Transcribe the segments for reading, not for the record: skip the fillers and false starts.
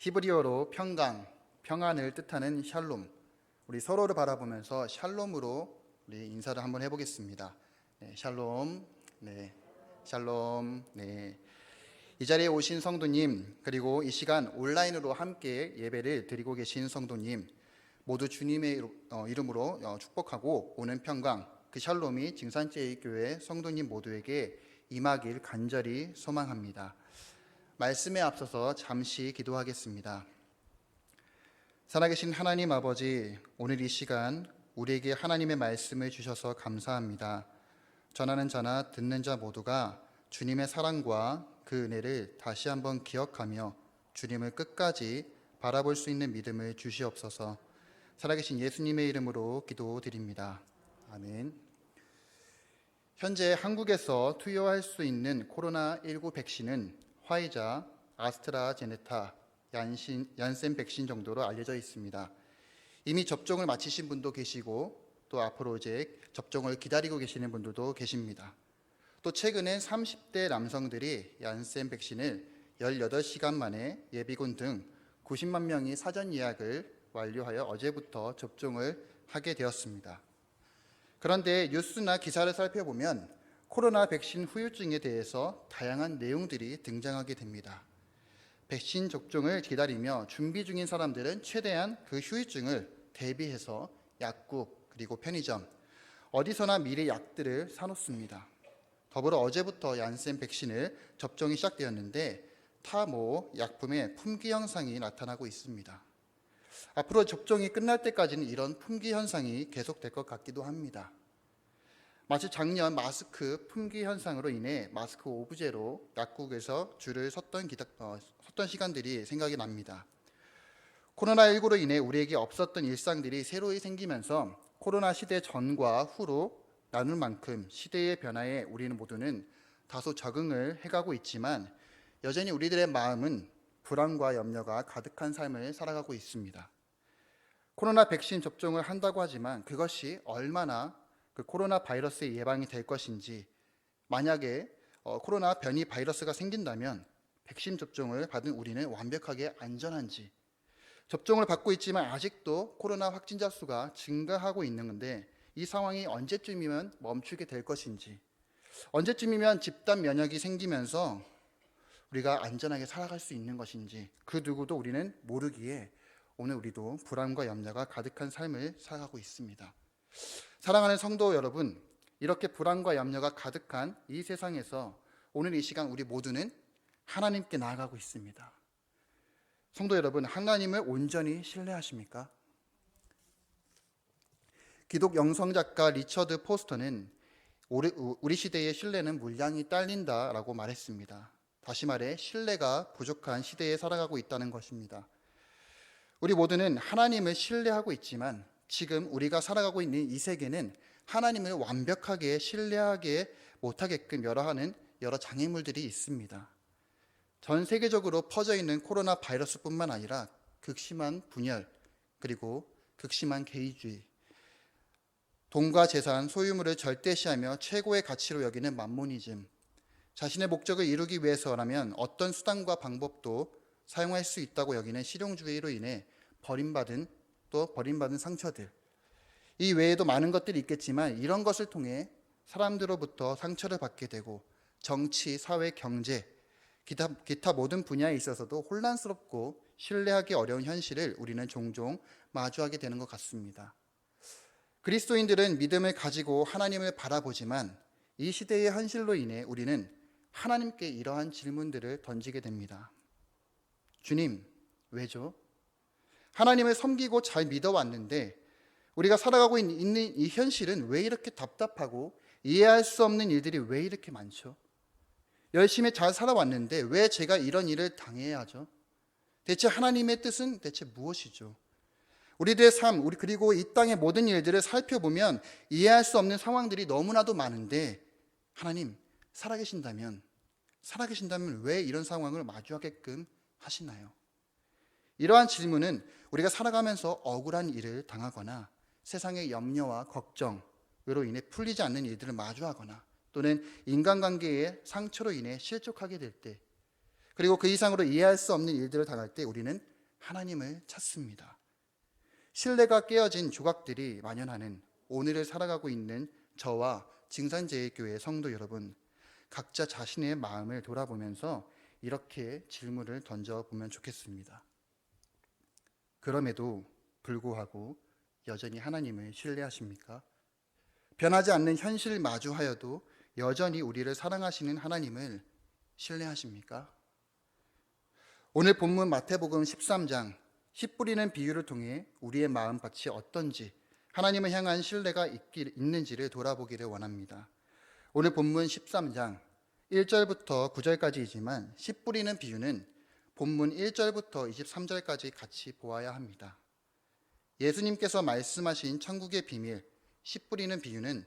히브리어로 평강, 평안을 뜻하는 샬롬. 우리 서로를 바라보면서 샬롬으로 우리 인사를 한번 해보겠습니다. 네, 샬롬. 네, 샬롬. 네. 이 자리에 오신 성도님, 그리고 이 시간 온라인으로 함께 예배를 드리고 계신 성도님, 모두 주님의 이름으로 축복하고 오는 평강, 그 샬롬이 증산제일교회 성도님 모두에게 임하길 간절히 소망합니다. 말씀에 앞서서 잠시 기도하겠습니다. 살아계신 하나님 아버지, 오늘 이 시간 우리에게 하나님의 말씀을 주셔서 감사합니다. 전하는 자나 듣는 자 모두가 주님의 사랑과 그 은혜를 다시 한번 기억하며 주님을 끝까지 바라볼 수 있는 믿음을 주시옵소서. 살아계신 예수님의 이름으로 기도드립니다. 아멘. 현재 한국에서 투여할 수 있는 코로나19 백신은 화이자, 아스트라제네카, 얀센 백신 정도로 알려져 있습니다. 이미 접종을 마치신 분도 계시고 또 앞으로 이제 접종을 기다리고 계시는 분들도 계십니다. 또 최근엔 30대 남성들이 얀센 백신을 18시간 만에 예비군 등 90만 명이 사전 예약을 완료하여 어제부터 접종을 하게 되었습니다. 그런데 뉴스나 기사를 살펴보면 코로나 백신 후유증에 대해서 다양한 내용들이 등장하게 됩니다. 백신 접종을 기다리며 준비 중인 사람들은 최대한 그 후유증을 대비해서 약국 그리고 편의점 어디서나 미리 약들을 사놓습니다. 더불어 어제부터 얀센 백신을 접종이 시작되었는데 타모 약품의 품귀 현상이 나타나고 있습니다. 앞으로 접종이 끝날 때까지는 이런 품귀 현상이 계속될 것 같기도 합니다. 마치 작년 마스크 품귀 현상으로 인해 마스크 오브제로 약국에서 줄을 섰던 시간들이 생각이 납니다. 코로나19로 인해 우리에게 없었던 일상들이 새로이 생기면서 코로나 시대 전과 후로 나눌 만큼 시대의 변화에 우리는 모두는 다소 적응을 해가고 있지만 여전히 우리들의 마음은 불안과 염려가 가득한 삶을 살아가고 있습니다. 코로나 백신 접종을 한다고 하지만 그것이 얼마나 그 코로나 바이러스의 예방이 될 것인지, 만약에 코로나 변이 바이러스가 생긴다면 백신 접종을 받은 우리는 완벽하게 안전한지, 접종을 받고 있지만 아직도 코로나 확진자 수가 증가하고 있는 건데 이 상황이 언제쯤이면 멈추게 될 것인지, 언제쯤이면 집단 면역이 생기면서 우리가 안전하게 살아갈 수 있는 것인지 그 누구도 우리는 모르기에 오늘 우리도 불안과 염려가 가득한 삶을 살아가고 있습니다. 사랑하는 성도 여러분, 이렇게 불안과 염려가 가득한 이 세상에서 오늘 이 시간 우리 모두는 하나님께 나아가고 있습니다. 성도 여러분, 하나님을 온전히 신뢰하십니까? 기독 영성작가 리처드 포스터는 우리 시대의 신뢰는 물량이 딸린다라고 말했습니다. 다시 말해 신뢰가 부족한 시대에 살아가고 있다는 것입니다. 우리 모두는 하나님을 신뢰하고 있지만 지금 우리가 살아가고 있는 이 세계는 하나님을 완벽하게 신뢰하게 못하게끔 여러 장애물들이 있습니다. 전 세계적으로 퍼져 있는 코로나 바이러스뿐만 아니라 극심한 분열, 그리고 극심한 개인주의, 돈과 재산, 소유물을 절대시하며 최고의 가치로 여기는 맘모니즘, 자신의 목적을 이루기 위해서라면 어떤 수단과 방법도 사용할 수 있다고 여기는 실용주의로 인해 버림받은 상처들, 이 외에도 많은 것들이 있겠지만 이런 것을 통해 사람들로부터 상처를 받게 되고 정치, 사회, 경제, 기타 모든 분야에 있어서도 혼란스럽고 신뢰하기 어려운 현실을 우리는 종종 마주하게 되는 것 같습니다. 그리스도인들은 믿음을 가지고 하나님을 바라보지만 이 시대의 현실로 인해 우리는 하나님께 이러한 질문들을 던지게 됩니다. 주님, 왜죠? 하나님을 섬기고 잘 믿어왔는데 우리가 살아가고 있는 이 현실은 왜 이렇게 답답하고 이해할 수 없는 일들이 왜 이렇게 많죠? 열심히 잘 살아왔는데 왜 제가 이런 일을 당해야 하죠? 대체 하나님의 뜻은 대체 무엇이죠? 우리들의 삶, 그리고 이 땅의 모든 일들을 살펴보면 이해할 수 없는 상황들이 너무나도 많은데 하나님, 살아계신다면 왜 이런 상황을 마주하게끔 하시나요? 이러한 질문은 우리가 살아가면서 억울한 일을 당하거나 세상의 염려와 걱정으로 인해 풀리지 않는 일들을 마주하거나 또는 인간관계의 상처로 인해 실족하게 될 때, 그리고 그 이상으로 이해할 수 없는 일들을 당할 때 우리는 하나님을 찾습니다. 신뢰가 깨어진 조각들이 만연하는 오늘을 살아가고 있는 저와 증산제일교회 성도 여러분, 각자 자신의 마음을 돌아보면서 이렇게 질문을 던져보면 좋겠습니다. 그럼에도 불구하고 여전히 하나님을 신뢰하십니까? 변하지 않는 현실 마주하여도 여전히 우리를 사랑하시는 하나님을 신뢰하십니까? 오늘 본문 마태복음 13장 씨 뿌리는 비유를 통해 우리의 마음밭이 어떤지, 하나님을 향한 신뢰가 있는지를 돌아보기를 원합니다. 오늘 본문 13장 1절부터 9절까지이지만 씨 뿌리는 비유는 본문 1절부터 23절까지 같이 보아야 합니다. 예수님께서 말씀하신 천국의 비밀, 씨 뿌리는 비유는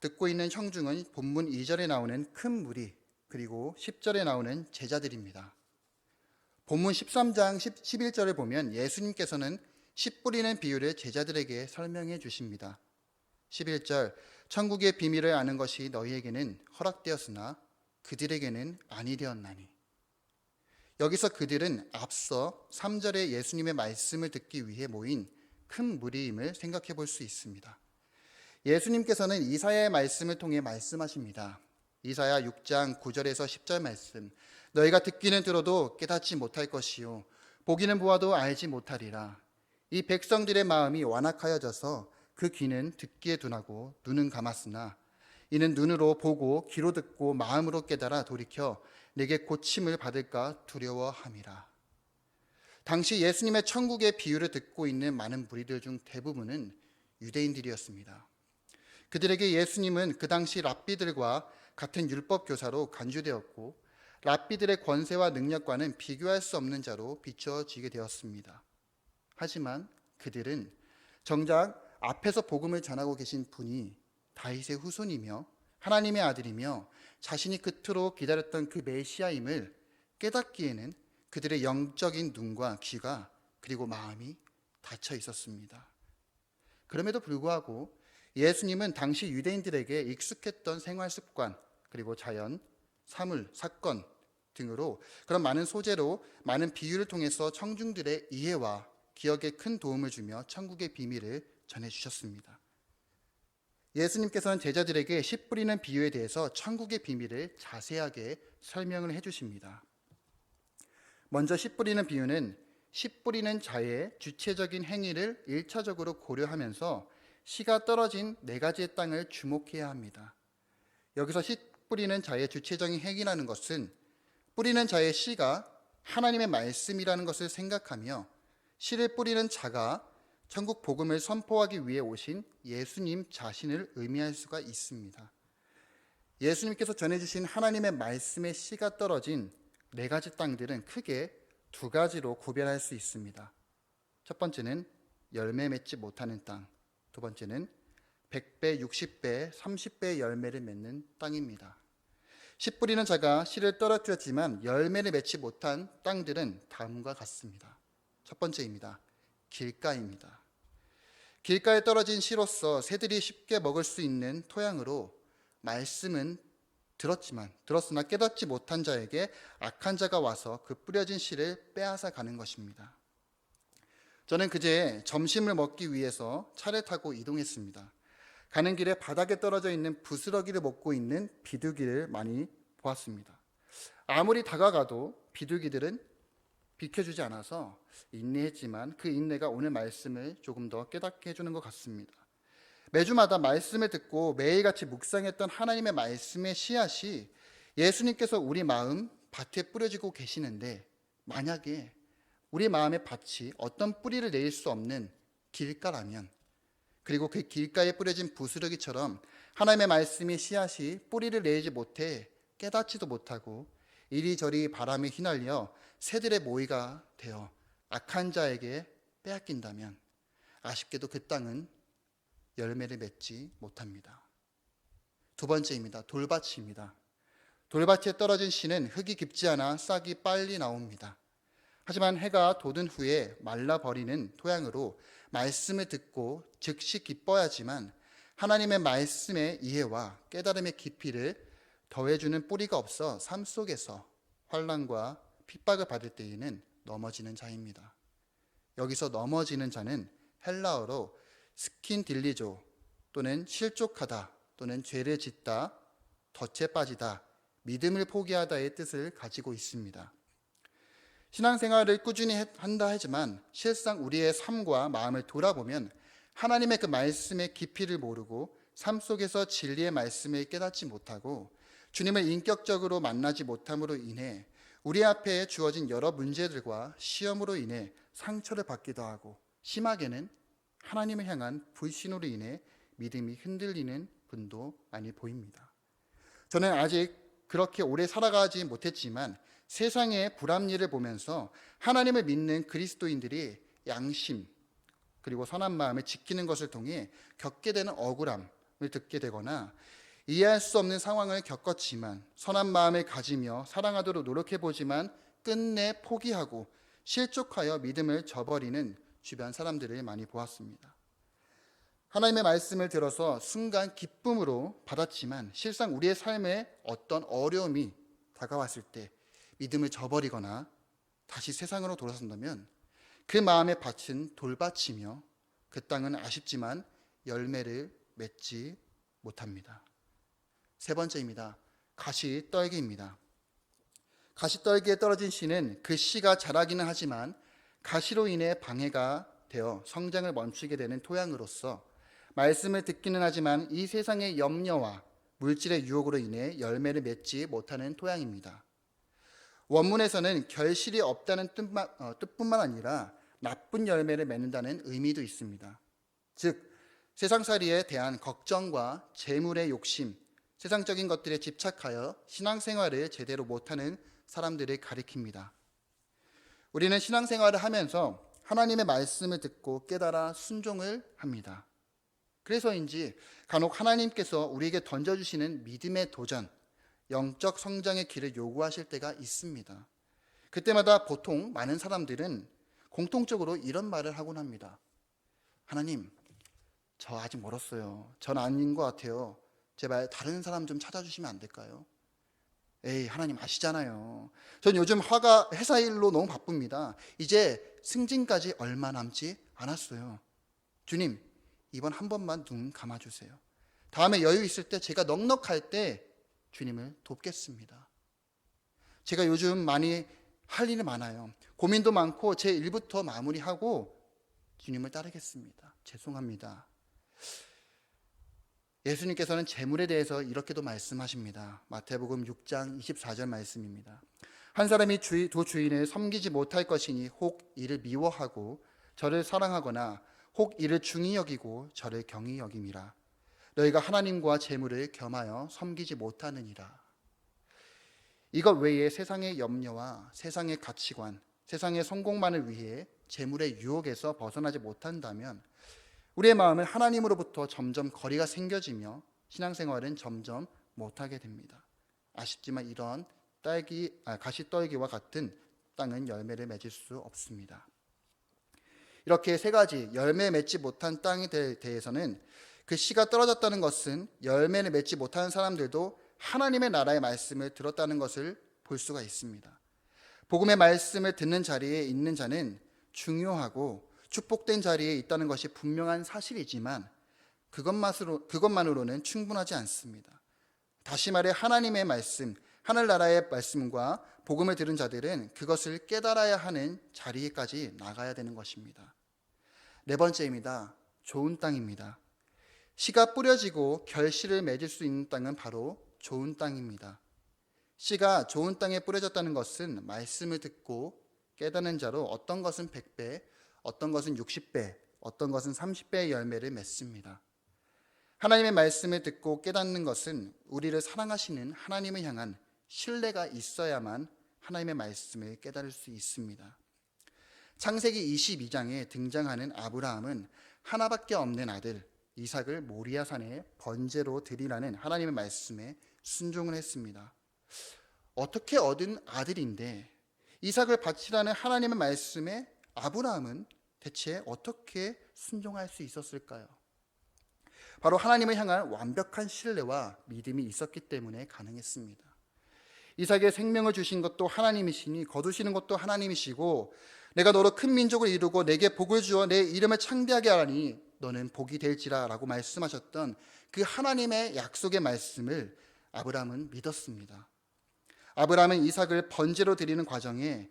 듣고 있는 청중은 본문 2절에 나오는 큰 무리, 그리고 10절에 나오는 제자들입니다. 본문 13장 11절을 보면 예수님께서는 씨 뿌리는 비유를 제자들에게 설명해 주십니다. 11절, 천국의 비밀을 아는 것이 너희에게는 허락되었으나 그들에게는 아니 되었나니. 여기서 그들은 앞서 3절에 예수님의 말씀을 듣기 위해 모인 큰 무리임을 생각해 볼 수 있습니다. 예수님께서는 이사야의 말씀을 통해 말씀하십니다. 이사야 6장 9절에서 10절 말씀, 너희가 듣기는 들어도 깨닫지 못할 것이요 보기는 보아도 알지 못하리라. 이 백성들의 마음이 완악하여져서 그 귀는 듣기에 둔하고 눈은 감았으나 이는 눈으로 보고 귀로 듣고 마음으로 깨달아 돌이켜 내게 고침을 받을까 두려워함이라. 당시 예수님의 천국의 비유를 듣고 있는 많은 무리들 중 대부분은 유대인들이었습니다. 그들에게 예수님은 그 당시 랍비들과 같은 율법 교사로 간주되었고 랍비들의 권세와 능력과는 비교할 수 없는 자로 비춰지게 되었습니다. 하지만 그들은 정작 앞에서 복음을 전하고 계신 분이 다윗의 후손이며 하나님의 아들이며 자신이 그토록 기다렸던 그 메시아임을 깨닫기에는 그들의 영적인 눈과 귀가 그리고 마음이 닫혀 있었습니다. 그럼에도 불구하고 예수님은 당시 유대인들에게 익숙했던 생활 습관 그리고 자연, 사물, 사건 등으로 그런 많은 소재로 많은 비유를 통해서 청중들의 이해와 기억에 큰 도움을 주며 천국의 비밀을 전해주셨습니다. 예수님께서는 제자들에게 씨 뿌리는 비유에 대해서 천국의 비밀을 자세하게 설명을 해주십니다. 먼저 씨 뿌리는 비유는 씨 뿌리는 자의 주체적인 행위를 1차적으로 고려하면서 씨가 떨어진 4가지의 땅을 주목해야 합니다. 여기서 씨 뿌리는 자의 주체적인 행위라는 것은 뿌리는 자의 씨가 하나님의 말씀이라는 것을 생각하며 씨를 뿌리는 자가 천국 복음을 선포하기 위해 오신 예수님 자신을 의미할 수가 있습니다. 예수님께서 전해주신 하나님의 말씀의 씨가 떨어진 4가지 땅들은 크게 2가지로 구별할 수 있습니다. 첫 번째는 열매 맺지 못하는 땅, 두 번째는 100배, 60배, 30배의 열매를 맺는 땅입니다. 씨 뿌리는 자가 씨를 떨어뜨렸지만 열매를 맺지 못한 땅들은 다음과 같습니다. 첫 번째입니다. 길가입니다. 길가에 떨어진 씨로서 새들이 쉽게 먹을 수 있는 토양으로 말씀은 들었으나 깨닫지 못한 자에게 악한 자가 와서 그 뿌려진 씨를 빼앗아 가는 것입니다. 저는 그제 점심을 먹기 위해서 차를 타고 이동했습니다. 가는 길에 바닥에 떨어져 있는 부스러기를 먹고 있는 비둘기를 많이 보았습니다. 아무리 다가가도 비둘기들은 비켜주지 않아서 인내했지만 그 인내가 오늘 말씀을 조금 더 깨닫게 해주는 것 같습니다. 매주마다 말씀을 듣고 매일같이 묵상했던 하나님의 말씀의 씨앗이 예수님께서 우리 마음 밭에 뿌려지고 계시는데 만약에 우리 마음의 밭이 어떤 뿌리를 내릴 수 없는 길가라면 그리고 그 길가에 뿌려진 부스러기처럼 하나님의 말씀의 씨앗이 뿌리를 내리지 못해 깨닫지도 못하고 이리저리 바람에 휘날려 새들의 모이가 되어 악한 자에게 빼앗긴다면 아쉽게도 그 땅은 열매를 맺지 못합니다. 두 번째입니다. 돌밭입니다. 돌밭에 떨어진 씨는 흙이 깊지 않아 싹이 빨리 나옵니다. 하지만 해가 돋은 후에 말라버리는 토양으로 말씀을 듣고 즉시 기뻐야지만 하나님의 말씀의 이해와 깨달음의 깊이를 더해주는 뿌리가 없어 삶 속에서 환난과 핍박을 받을 때에는 넘어지는 자입니다. 여기서 넘어지는 자는 헬라어로 스킨딜리조 또는 실족하다 또는 죄를 짓다, 덫에 빠지다, 믿음을 포기하다의 뜻을 가지고 있습니다. 신앙생활을 꾸준히 한다 하지만 실상 우리의 삶과 마음을 돌아보면 하나님의 그 말씀의 깊이를 모르고 삶 속에서 진리의 말씀을 깨닫지 못하고 주님을 인격적으로 만나지 못함으로 인해 우리 앞에 주어진 여러 문제들과 시험으로 인해 상처를 받기도 하고 심하게는 하나님을 향한 불신으로 인해 믿음이 흔들리는 분도 많이 보입니다. 저는 아직 그렇게 오래 살아가지 못했지만 세상의 불합리를 보면서 하나님을 믿는 그리스도인들이 양심 그리고 선한 마음을 지키는 것을 통해 겪게 되는 억울함을 듣게 되거나 이해할 수 없는 상황을 겪었지만 선한 마음을 가지며 사랑하도록 노력해보지만 끝내 포기하고 실족하여 믿음을 저버리는 주변 사람들을 많이 보았습니다. 하나님의 말씀을 들어서 순간 기쁨으로 받았지만 실상 우리의 삶에 어떤 어려움이 다가왔을 때 믿음을 저버리거나 다시 세상으로 돌아선다면 그 마음의 밭은 돌밭이며 그 땅은 아쉽지만 열매를 맺지 못합니다. 세 번째입니다. 가시떨기입니다. 가시떨기에 떨어진 씨는 그 씨가 자라기는 하지만 가시로 인해 방해가 되어 성장을 멈추게 되는 토양으로서 말씀을 듣기는 하지만 이 세상의 염려와 물질의 유혹으로 인해 열매를 맺지 못하는 토양입니다. 원문에서는 결실이 없다는 뜻뿐만 아니라 나쁜 열매를 맺는다는 의미도 있습니다. 즉 세상살이에 대한 걱정과 재물의 욕심, 세상적인 것들에 집착하여 신앙생활을 제대로 못하는 사람들을 가리킵니다. 우리는 신앙생활을 하면서 하나님의 말씀을 듣고 깨달아 순종을 합니다. 그래서인지 간혹 하나님께서 우리에게 던져주시는 믿음의 도전, 영적 성장의 길을 요구하실 때가 있습니다. 그때마다 보통 많은 사람들은 공통적으로 이런 말을 하곤 합니다. 하나님, 저 아직 멀었어요. 전 아닌 것 같아요. 제발 다른 사람 좀 찾아주시면 안 될까요? 에이, 하나님 아시잖아요. 전 요즘 회사 일로 너무 바쁩니다. 이제 승진까지 얼마 남지 않았어요. 주님, 이번 한 번만 눈 감아주세요. 다음에 여유 있을 때 제가 넉넉할 때 주님을 돕겠습니다. 제가 요즘 많이 할 일이 많아요. 고민도 많고 제 일부터 마무리하고 주님을 따르겠습니다. 죄송합니다. 예수님께서는 재물에 대해서 이렇게도 말씀하십니다. 마태복음 6장 24절 말씀입니다. 한 사람이 두 주인을 섬기지 못할 것이니 혹 이를 미워하고 저를 사랑하거나 혹 이를 중히 여기고 저를 경히 여김이라. 너희가 하나님과 재물을 겸하여 섬기지 못하느니라. 이것 외에 세상의 염려와 세상의 가치관, 세상의 성공만을 위해 재물의 유혹에서 벗어나지 못한다면 우리의 마음은 하나님으로부터 점점 거리가 생겨지며 신앙생활은 점점 못하게 됩니다. 아쉽지만 이런 가시떨기와 같은 땅은 열매를 맺을 수 없습니다. 이렇게 세 가지 열매 맺지 못한 땅에 대해서는 그 씨가 떨어졌다는 것은 열매를 맺지 못하는 사람들도 하나님의 나라의 말씀을 들었다는 것을 볼 수가 있습니다. 복음의 말씀을 듣는 자리에 있는 자는 중요하고 축복된 자리에 있다는 것이 분명한 사실이지만 그것만으로는 충분하지 않습니다. 다시 말해 하나님의 말씀, 하늘나라의 말씀과 복음을 들은 자들은 그것을 깨달아야 하는 자리에까지 나가야 되는 것입니다. 네 번째입니다. 좋은 땅입니다. 씨가 뿌려지고 결실을 맺을 수 있는 땅은 바로 좋은 땅입니다. 씨가 좋은 땅에 뿌려졌다는 것은 말씀을 듣고 깨닫는 자로 어떤 것은 100배, 어떤 것은 60배, 어떤 것은 30배의 열매를 맺습니다. 하나님의 말씀을 듣고 깨닫는 것은 우리를 사랑하시는 하나님을 향한 신뢰가 있어야만 하나님의 말씀을 깨달을 수 있습니다. 창세기 22장에 등장하는 아브라함은 하나밖에 없는 아들 이삭을 모리아산에 번제로 드리라는 하나님의 말씀에 순종을 했습니다. 어떻게 얻은 아들인데 이삭을 바치라는 하나님의 말씀에 아브라함은 대체 어떻게 순종할 수 있었을까요? 바로 하나님을 향한 완벽한 신뢰와 믿음이 있었기 때문에 가능했습니다. 이삭에게 생명을 주신 것도 하나님이시니 거두시는 것도 하나님이시고 내가 너로 큰 민족을 이루고 내게 복을 주어 내 이름을 창대하게 하라니 너는 복이 될지라 라고 말씀하셨던 그 하나님의 약속의 말씀을 아브라함은 믿었습니다. 아브라함은 이삭을 번제로 드리는 과정에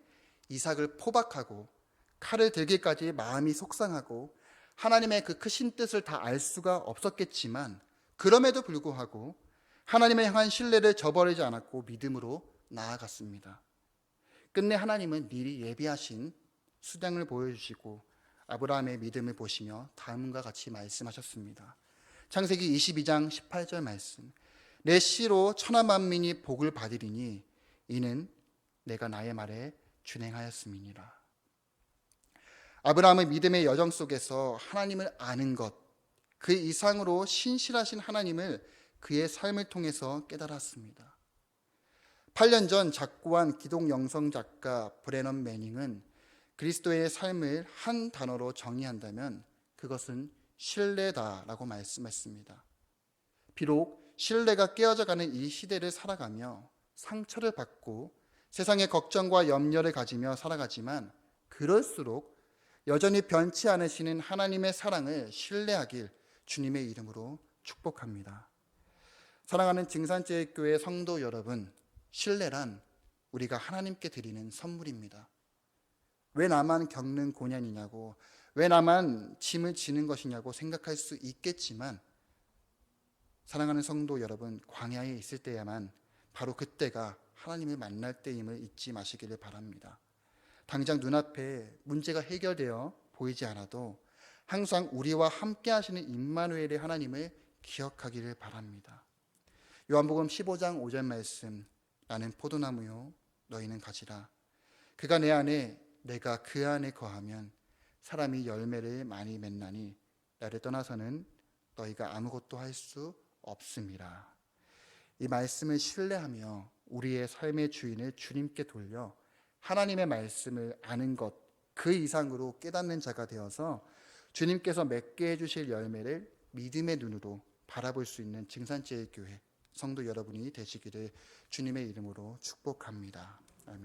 이삭을 포박하고 칼을 들기까지 마음이 속상하고 하나님의 그 크신 뜻을 다 알 수가 없었겠지만 그럼에도 불구하고 하나님을 향한 신뢰를 저버리지 않았고 믿음으로 나아갔습니다. 끝내 하나님은 미리 예비하신 수량을 보여주시고 아브라함의 믿음을 보시며 다음과 같이 말씀하셨습니다. 창세기 22장 18절 말씀. 내 씨로 천하 만민이 복을 받으리니 이는 내가 나의 말에 준행하였음이니라. 아브라함의 믿음의 여정 속에서 하나님을 아는 것, 그 이상으로 신실하신 하나님을 그의 삶을 통해서 깨달았습니다. 8년 전 작고한 기독 영성 작가 브래넌 매닝은 그리스도의 삶을 한 단어로 정의한다면 그것은 신뢰다라고 말씀했습니다. 비록 신뢰가 깨어져가는 이 시대를 살아가며 상처를 받고 세상의 걱정과 염려를 가지며 살아가지만 그럴수록 여전히 변치 않으시는 하나님의 사랑을 신뢰하길 주님의 이름으로 축복합니다. 사랑하는 증산제일교회 성도 여러분, 신뢰란 우리가 하나님께 드리는 선물입니다. 왜 나만 겪는 고난이냐고, 왜 나만 짐을 지는 것이냐고 생각할 수 있겠지만 사랑하는 성도 여러분, 광야에 있을 때야만 바로 그때가 하나님을 만날 때임을 잊지 마시기를 바랍니다. 당장 눈앞에 문제가 해결되어 보이지 않아도 항상 우리와 함께 하시는 임마누엘의 하나님을 기억하기를 바랍니다. 요한복음 15장 5절 말씀, 나는 포도나무요 너희는 가지라. 그가 내 안에 내가 그 안에 거하면 사람이 열매를 많이 맺나니 나를 떠나서는 너희가 아무것도 할 수 없음이라. 이 말씀을 신뢰하며 우리의 삶의 주인을 주님께 돌려 하나님의 말씀을 아는 것, 그 이상으로 깨닫는 자가 되어서 주님께서 맺게 해주실 열매를 믿음의 눈으로 바라볼 수 있는 증산제일교회 성도 여러분이 되시기를 주님의 이름으로 축복합니다.